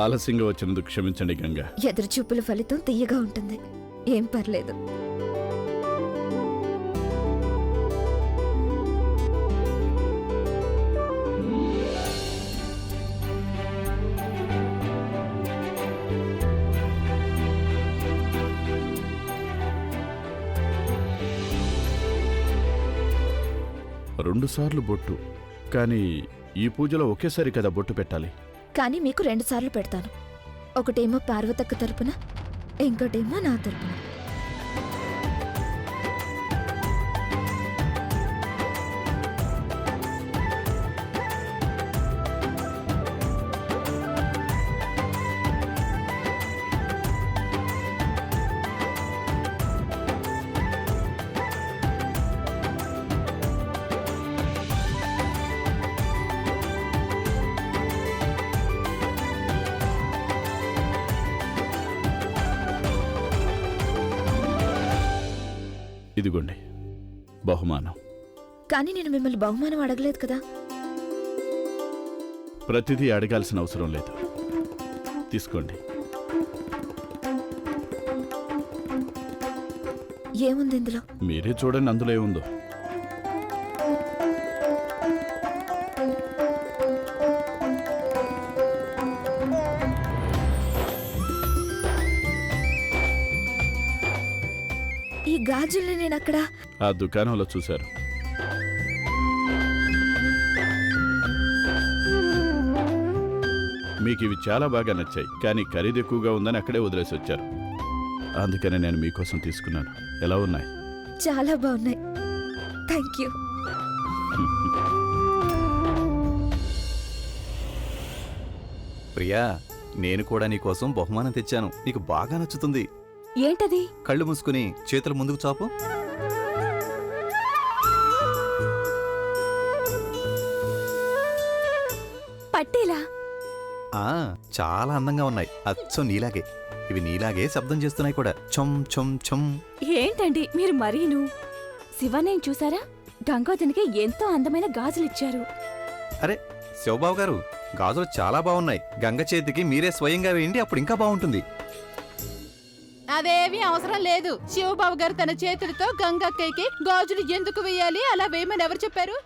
ఆలస్యంగా వచ్చినందుకు క్షమించండి గంగా. ఎదురుచూపుల ఫలితం తీయగా ఉంటుంది. ఏం పర్లేదు. రెండుసార్లు బొట్టు, కానీ ఈ పూజలో ఒకేసారి కదా బొట్టు పెట్టాలి. కానీ మీకు 2 సార్లు పెడతాను. ఒకటేమో పార్వతక్క తరపున, ఇంకోటేమో నా తరపున. ఇదిగోండి బహుమానం. కానీ నేను మిమ్మల్ని బహుమానం అడగలేదు కదా. ప్రతిదీ అడగాల్సిన అవసరం లేదు. తీసుకోండి. ఏముంది ఇందులో? మీరే చూడండి అందులో ఏముందో. ఈ గాజుల్ని నేను అక్కడ ఆ దుకాణంలో చూశారు. మీకు ఇవి చాలా బాగా నచ్చాయి, కానీ ఖరీదు ఎక్కువగా ఉందని అక్కడే వదిలేసి వచ్చారు. అందుకనే నేను మీకోసం తీసుకున్నాను. ఎలా ఉన్నాయి? చాలా బాగున్నాయి. Thank you. ప్రియా, నేను కూడా నీకోసం బహుమానం తెచ్చాను. నీకు బాగా నచ్చుతుంది. ఏంటది? కళ్ళు మూసుకుని చేతులు ముందుకు చాపు. పట్టేలా? చాలా అందంగా ఉన్నాయి. అచ్చం నీలాగే. ఇవి నీలాగే శబ్దం చేస్తున్నాయి కూడా. చం చం చం. ఏంటండి మీరు మరీను? శివనేం చూసారా? గంగాధనికి ఎంతో అందమైన గాజులిచ్చారు. అరే శివబాబు గారు, గాజులు చాలా బాగున్నాయి. గంగ చేతికి మీరే స్వయంగా వేయండి, అప్పుడు ఇంకా బాగుంటుంది. అదేమీ అవసరం లేదు. శివబాబు గారు తన చేతులతో గంగక్కయ్యకి గాజులు ఎందుకు వేయాలి, అలా వేయమని ఎవరు చెప్పారు?